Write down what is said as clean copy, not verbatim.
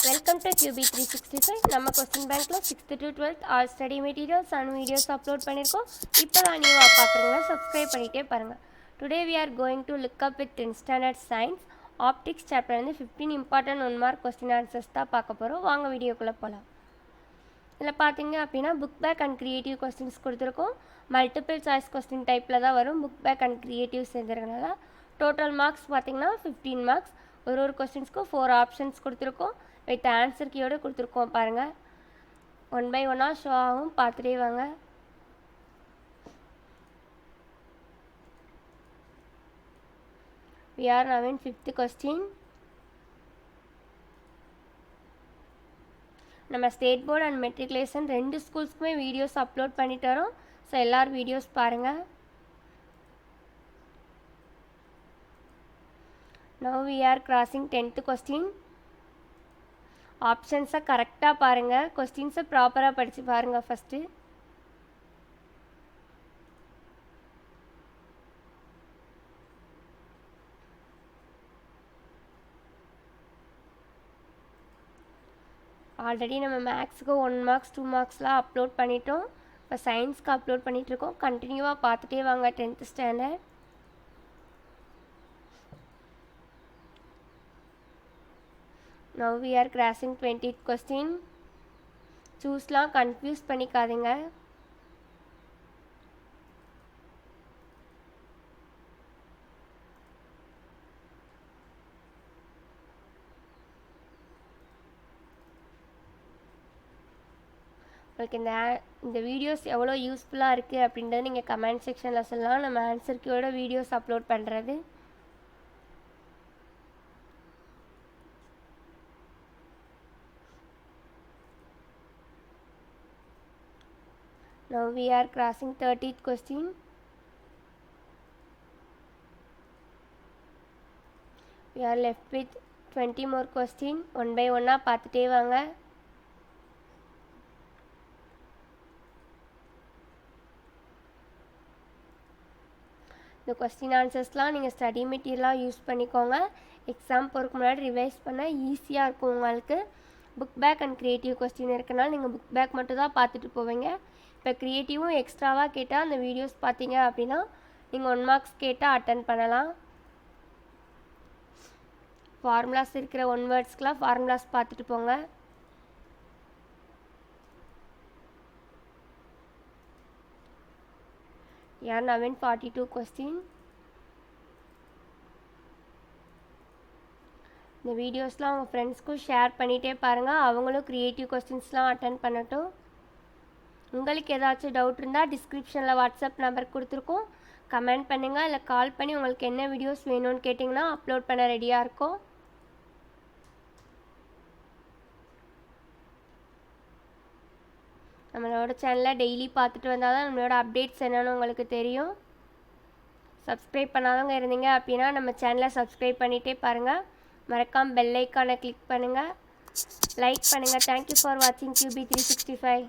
Welcome to QB365. நம்ம question பேங்க்ல 6th to 12th all study materials and videos upload பண்ணியிருக்கோம். இப்போ தான் நியூவாக பார்க்குறீங்க, சப்ஸ்கிரைப் பண்ணிகிட்டே பாருங்கள். Today we are going to look up with 10th standard science optics chapter வந்து 15 இம்பார்ட்டன்ட் 1 மார்க் கொஸ்டின் ஆன்சர்ஸ் தான் பார்க்க போகிறோம். வாங்க வீடியோக்குள்ளே போகலாம். இதில் பார்த்தீங்க அப்படின்னா book back and creative questions கொடுத்துருக்கோம். மல்டிபிள் சாய்ஸ் கொஸ்டின் டைப்பில் தான் வரும். புக் பேக் அண்ட் க்ரியேட்டிவ் சேர்ந்துருக்கனால டோட்டல் மார்க்ஸ் பார்த்தீங்கன்னா 15 மார்க்ஸ். ஒரு கொஸ்டின்ஸ்க்கும் 4 ஆப்ஷன்ஸ் கொடுத்துருக்கோம். வித் ஆன்சர் கீயோடு கொடுத்துருக்கோம் பாருங்கள். 1 by 1 ஷோ ஆகும், பார்த்துட்டே வாங்க. We are now in 5th question. நம்ம ஸ்டேட் போர்டு அண்ட் மெட்ரிகுலேஷன் 2 ஸ்கூல்ஸ்க்குமே வீடியோஸ் அப்லோட் பண்ணிட்டு வரோம். ஸோ எல்லோரும் வீடியோஸ் பாருங்கள். Now we are crossing 10th question. ஆப்ஷன்ஸை கரெக்டாக பாருங்கள், கொஸ்டின்ஸை ப்ராப்பராக படித்து பாருங்கள். ஃபஸ்ட்டு ஆல்ரெடி நம்ம மேக்ஸுக்கு 1 மார்க்ஸ் 2 மார்க்ஸ்லாம் அப்லோட் பண்ணிட்டோம். இப்போ சயின்ஸ்க்கு அப்லோட் பண்ணிகிட்ருக்கோம். கண்டினியூவாக பார்த்துட்டே வாங்க. 10th standard Now we are crossing 20th question. சூஸ்லாம் கன்ஃபியூஸ் பண்ணிக்காதீங்க. உங்களுக்கு இந்த வீடியோஸ் எவ்வளோ யூஸ்ஃபுல்லாக இருக்குது அப்படின்றத நீங்கள் கமெண்ட் செக்ஷனில் சொல்லலாம். நம்ம ஆன்சர் கீயோட வீடியோஸ் அப்லோட் பண்ணுறது. Now we are crossing 30th question. We are left with 20 more question. 1 by 1 பார்த்துட்டே வாங்க. இந்த கொஸ்டின் ஆன்சர்ஸ்லாம் நீங்கள் ஸ்டடி மெட்டீரியலாக யூஸ் பண்ணிக்கோங்க. எக்ஸாம் போகிறதுக்கு முன்னாடி ரிவைஸ் பண்ண ஈஸியாக இருக்கும் உங்களுக்கு. Book back and creative question இருக்கனால நீங்கள் புக் பேக் மட்டும் தான் பார்த்துட்டு போவீங்க. இப்போ க்ரியேட்டிவும் எக்ஸ்ட்ராவாக கேட்டால் அந்த வீடியோஸ் பார்த்தீங்க அப்படின்னா நீங்கள் 1 மார்க்ஸ் கேட்டால் அட்டன் பண்ணலாம். ஃபார்முலாஸ் இருக்கிற 1 வேர்ட்ஸ்க்கெலாம் ஃபார்முலாஸ் பார்த்துட்டு போங்க. யார் நவீன் 42 கொஸ்டின். இந்த வீடியோஸ்லாம் உங்கள் ஃப்ரெண்ட்ஸ்க்கும் ஷேர் பண்ணிகிட்டே பாருங்கள். அவங்களும் க்ரியேட்டிவ் கொஸ்டின்ஸ்லாம் அட்டன் பண்ணட்டும். உங்களுக்கு ஏதாச்சும் டவுட் இருந்தால் டிஸ்கிரிப்ஷனில் வாட்ஸ்அப் நம்பர் கொடுத்துருக்கோம். கமெண்ட் பண்ணுங்கள், இல்லை கால் பண்ணி உங்களுக்கு என்ன வீடியோஸ் வேணும்னு கேட்டிங்கன்னா அப்லோட் பண்ண ரெடியாக இருக்கும். நம்மளோட சேனலை டெய்லி பார்த்துட்டு வந்தால் தான் நம்மளோட அப்டேட்ஸ் என்னென்னு உங்களுக்கு தெரியும். சப்ஸ்கிரைப் பண்ணாதவங்க இருந்தீங்க அப்படின்னா நம்ம சேனலை சப்ஸ்கிரைப் பண்ணிகிட்டே பாருங்கள். மறக்காமல் பெல் ஐக்கானை கிளிக் பண்ணுங்கள், லைக் பண்ணுங்கள். தேங்க்யூ ஃபார் வாட்சிங் QB365.